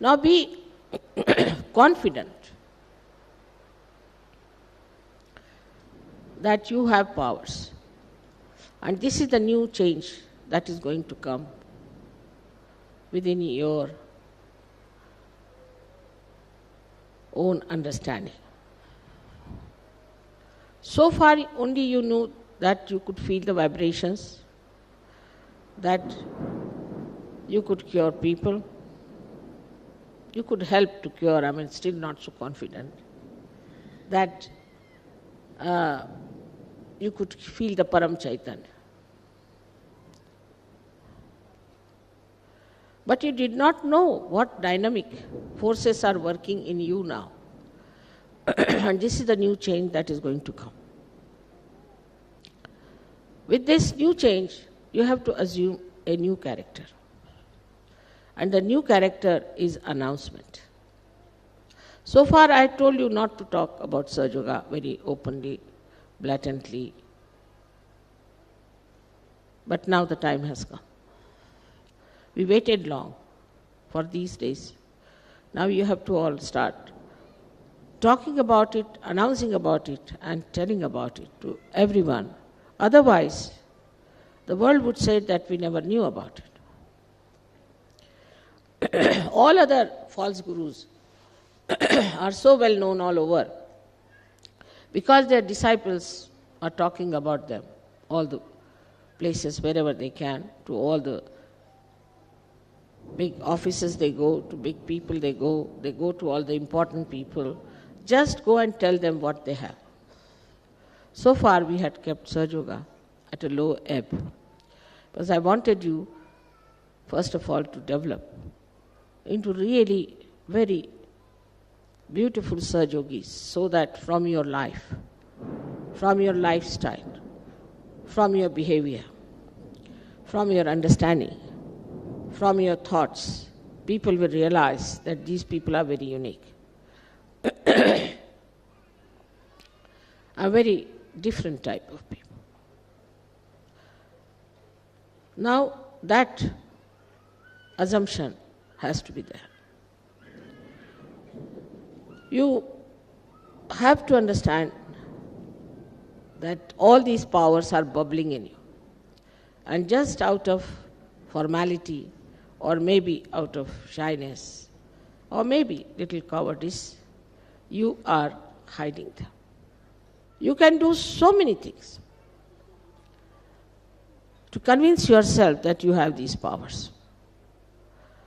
Now be confident that you have powers. And this is the new change that is going to come within your own understanding. So far, only you knew that you could feel the vibrations, that you could cure people, you could help to cure, still not so confident, that you could feel the Param Chaitanya. But you did not know what dynamic forces are working in you now. And this is the new change that is going to come. With this new change, you have to assume a new character. And the new character is announcement. So far I told you not to talk about sahajayoga very openly, blatantly. But now the time has come. We waited long for these days. Now you have to all start talking about it, announcing about it, and telling about it to everyone. Otherwise, the world would say that we never knew about it. All other false gurus are so well known all over because their disciples are talking about them, all the places wherever they can, to all the big offices they go, to big people they go to all the important people. Just go and tell them what they have. So far we had kept sahajayoga at a low ebb, because I wanted you, first of all, to develop into really very beautiful sahajogis, so that from your life, from your lifestyle, from your behavior, from your understanding, from your thoughts, people will realize that these people are very unique. A very different type of people. Now that assumption has to be there. You have to understand that all these powers are bubbling in you. And just out of formality, or maybe out of shyness, or maybe little cowardice, you are hiding them. You can do so many things to convince yourself that you have these powers.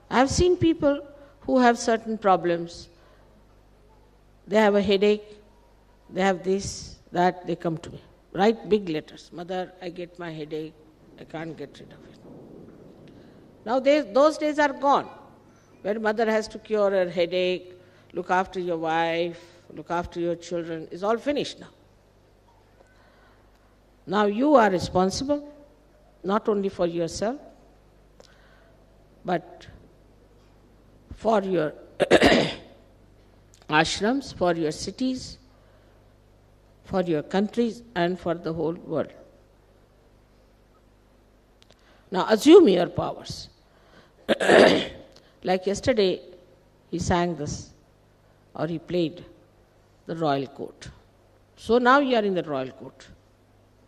I have seen people who have certain problems. They have a headache, they have this, that, they come to me. Write big letters. Mother, I get my headache, I can't get rid of it. Now those days are gone, where mother has to cure her headache, look after your wife, look after your children. It's all finished now. Now you are responsible, not only for yourself, but for your ashrams, for your cities, for your countries, and for the whole world. Now assume your powers. Like yesterday, he sang this, or he played the royal court. So now you are in the royal court.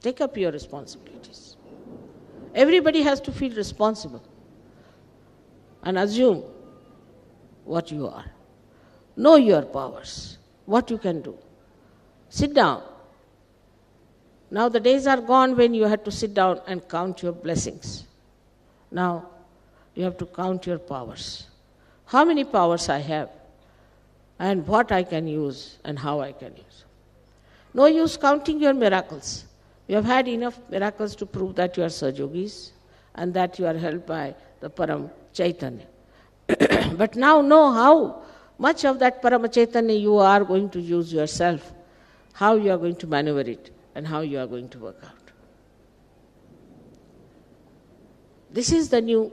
Take up your responsibilities. Everybody has to feel responsible and assume what you are. Know your powers, what you can do. Sit down. Now the days are gone when you had to sit down and count your blessings. Now you have to count your powers. How many powers I have, and what I can use, and how I can use. No use counting your miracles. You have had enough miracles to prove that you are sahajogis and that you are helped by the Param Chaitanya. But now know how much of that Param Chaitanya you are going to use yourself, how you are going to maneuver it, and how you are going to work out. This is the new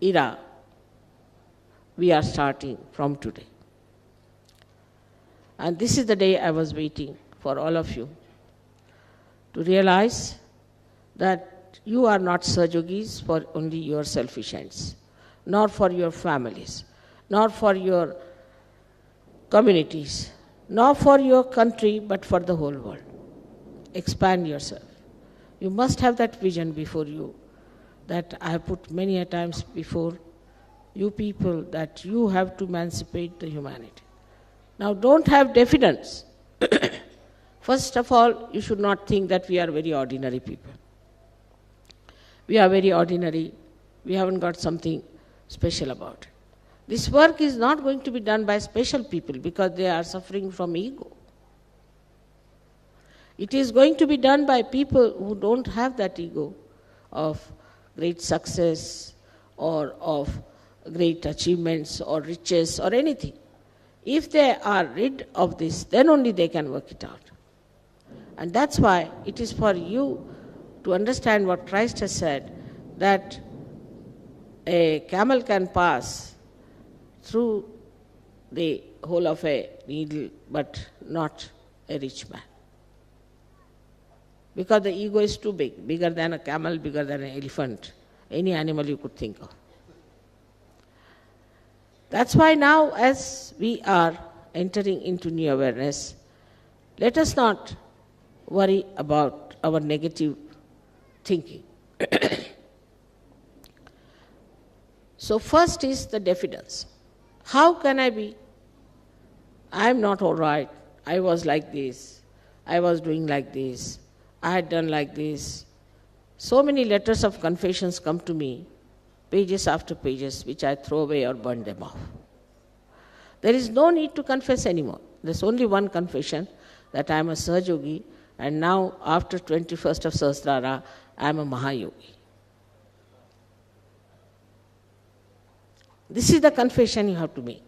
era we are starting from today. And this is the day I was waiting for all of you to realize that you are not sahajogis for only your selfish ends, nor for your families. nor for your communities, nor for your country, but for the whole world. Expand yourself. You must have that vision before you, that I have put many a times before you people, that you have to emancipate the humanity. Now don't have diffidence. First of all, you should not think that we are very ordinary people. We are very ordinary. We haven't got something special about it. This work is not going to be done by special people because they are suffering from ego. It is going to be done by people who don't have that ego of great success or of great achievements or riches or anything. If they are rid of this, then only they can work it out. And that's why it is for you to understand what Christ has said, that a camel can pass through the hole of a needle, but not a rich man. Because the ego is too big, bigger than a camel, bigger than an elephant, any animal you could think of. That's why now, as we are entering into new awareness, let us not worry about our negative thinking. So first is the diffidence. How can I be? I am not all right. I was like this. I was doing like this. I had done like this. So many letters of confessions come to me, pages after pages, which I throw away or burn them off. There is no need to confess anymore. There's only one confession, that I am a sahajayogi, and now after 21st of Sahasrara, I am a Mahayogi. This is the confession you have to make.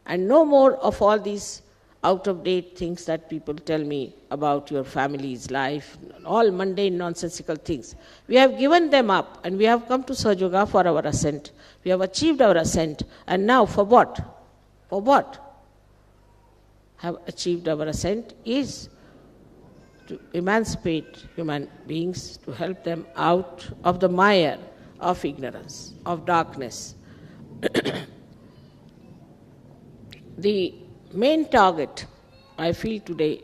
And no more of all these out-of-date things that people tell me about your family's life, all mundane, nonsensical things. We have given them up and we have come to Sahajayoga for our ascent. We have achieved our ascent, and now for what? For what? Have achieved our ascent is to emancipate human beings, to help them out of the mire of ignorance, of darkness. The main target, I feel today,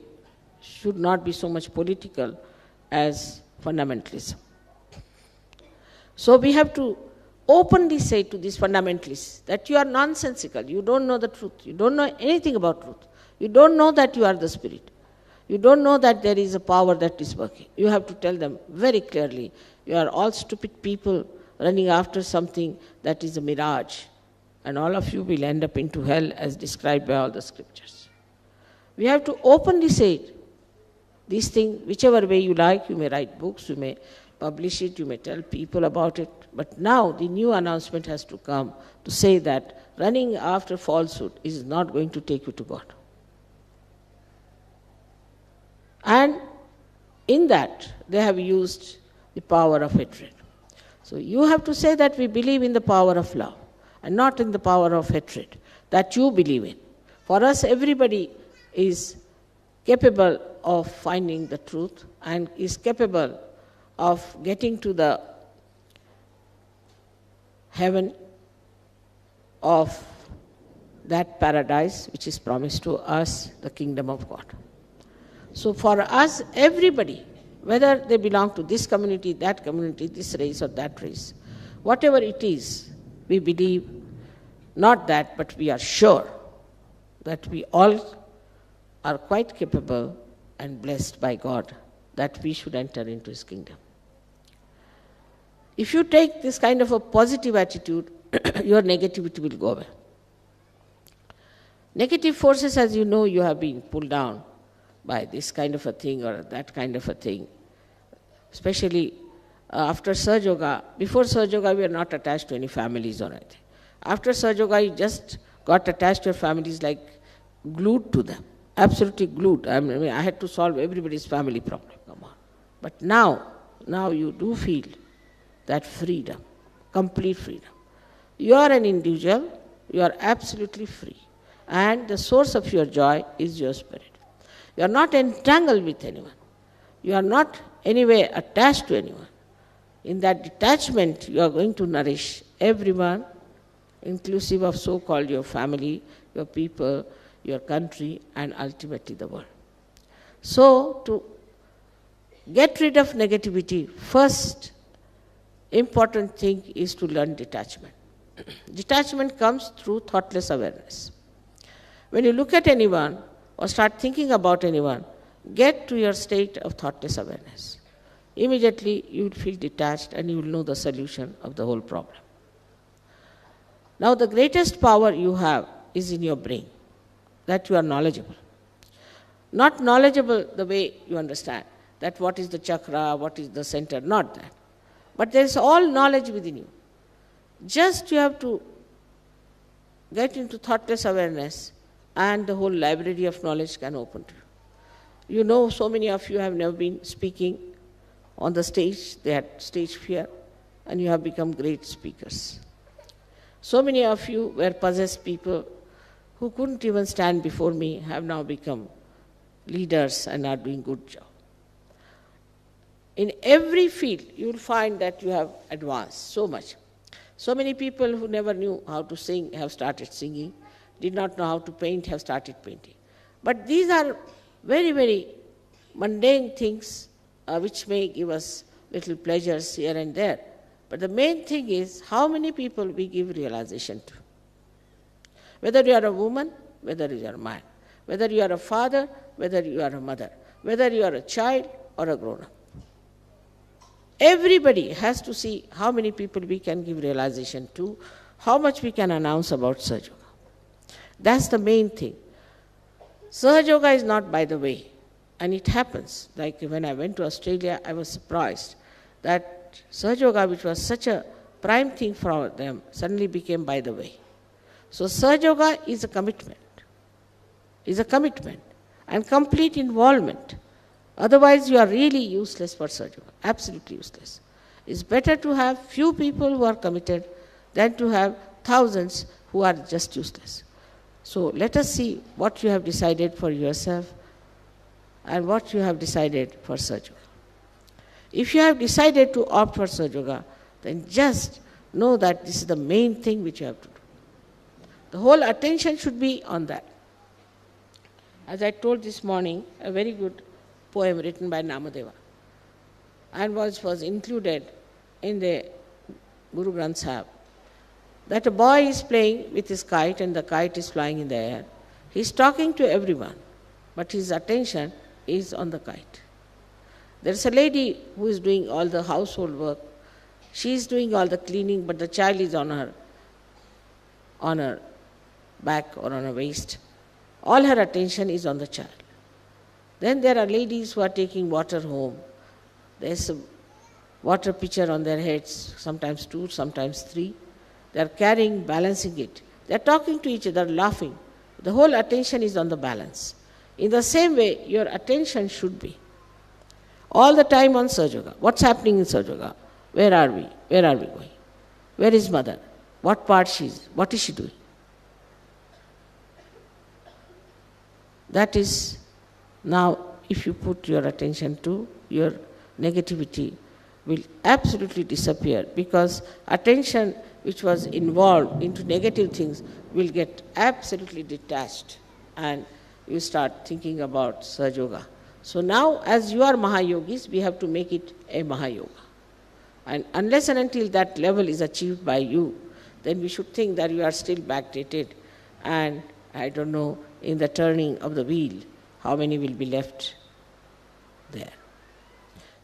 should not be so much political as fundamentalism. So we have to openly say to these fundamentalists that you are nonsensical, you don't know the truth, you don't know anything about truth, you don't know that you are the spirit, you don't know that there is a power that is working. You have to tell them very clearly, you are all stupid people running after something that is a mirage, and all of you will end up into hell as described by all the scriptures. We have to openly say it. These things, whichever way you like, you may write books, you may publish it, you may tell people about it, but now the new announcement has to come to say that running after falsehood is not going to take you to God. And in that, they have used the power of hatred. So you have to say that we believe in the power of love and not in the power of hatred that you believe in. For us, everybody is capable of finding the truth and is capable of getting to the heaven of that paradise which is promised to us, the kingdom of God. So for us, everybody, whether they belong to this community, this race or that race, whatever it is, we believe not that, but we are sure that we all are quite capable and blessed by God that we should enter into His kingdom. If you take this kind of a positive attitude, your negativity will go away. Negative forces, as you know, you have been pulled down by this kind of a thing or that kind of a thing. Especially after Sahajayoga. Before Sahajayoga, we are not attached to any families or anything. After Sahajayoga, you just got attached to your families like glued to them. Absolutely glued. I mean, I had to solve everybody's family problem. Come on. But now you do feel that freedom, complete freedom. You are an individual, you are absolutely free. And the source of your joy is your spirit. You are not entangled with anyone. You are not anyway attached to anyone. In that detachment, you are going to nourish everyone inclusive of so-called your family, your people, your country, and ultimately the world. So, to get rid of negativity, first important thing is to learn detachment. Detachment comes through thoughtless awareness. When you look at anyone or start thinking about anyone, get to your state of thoughtless awareness. Immediately you will feel detached and you will know the solution of the whole problem. Now the greatest power you have is in your brain, that you are knowledgeable. Not knowledgeable the way you understand, that what is the chakra, what is the center, not that. But there is all knowledge within you. Just you have to get into thoughtless awareness and the whole library of knowledge can open to you. You know, so many of you have never been speaking on the stage, they had stage fear, and you have become great speakers. So many of you were possessed people who couldn't even stand before me, have now become leaders and are doing good job. In every field, you will find that you have advanced so much. So many people who never knew how to sing have started singing, did not know how to paint have started painting. But these are very, very mundane things which may give us little pleasures here and there. But the main thing is how many people we give realization to. Whether you are a woman, whether you are a man, whether you are a father, whether you are a mother, whether you are a child or a grown-up. Everybody has to see how many people we can give realization to, how much we can announce about sahajayoga. That's the main thing. Sahajayoga is not by the way, and it happens. Like when I went to Australia, I was surprised that sahajayoga, which was such a prime thing for them, suddenly became by the way. So sahajayoga is a commitment, and complete involvement. Otherwise, you are really useless for sahajayoga, absolutely useless. It's better to have few people who are committed than to have thousands who are just useless. So let us see what you have decided for yourself and what you have decided for sahajayoga. If you have decided to opt for sahajayoga, then just know that this is the main thing which you have to do. The whole attention should be on that. As I told this morning, a very good poem written by Namadeva and was included in the Guru Granth Sahib, that a boy is playing with his kite and the kite is flying in the air. He is talking to everyone, but his attention is on the kite. There is a lady who is doing all the household work. She is doing all the cleaning, but the child is on her back or on her waist. All her attention is on the child. Then there are ladies who are taking water home. There is a water pitcher on their heads, sometimes 2, sometimes 3. They are carrying, balancing it. They are talking to each other, laughing. The whole attention is on the balance. In the same way, your attention should be all the time on sahajayoga. What's happening in sahajayoga? Where are we? Where are we going? Where is mother? What part she is? What is she doing? That is, now if you put your attention to, your negativity will absolutely disappear, because attention which was involved into negative things will get absolutely detached and you start thinking about sahajayoga. So now as you are Mahayogis, we have to make it a Mahayoga. And unless and until that level is achieved by you, then we should think that you are still backdated and I don't know, in the turning of the wheel, how many will be left there.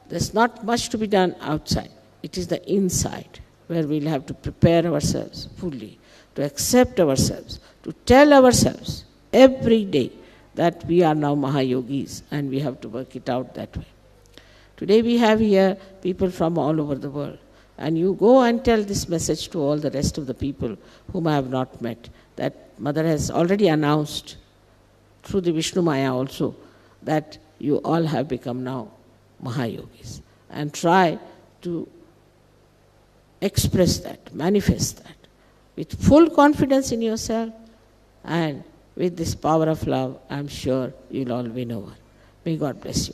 There's not much to be done outside. It is the inside where we'll have to prepare ourselves fully, to accept ourselves, to tell ourselves every day that we are now Mahayogis and we have to work it out that way. Today we have here people from all over the world, and you go and tell this message to all the rest of the people whom I have not met, that Mother has already announced through the Vishnu Maya also that you all have become now Mahayogis, and try to express that, manifest that with full confidence in yourself, and with this power of love, I am sure you'll all win over. May God bless you.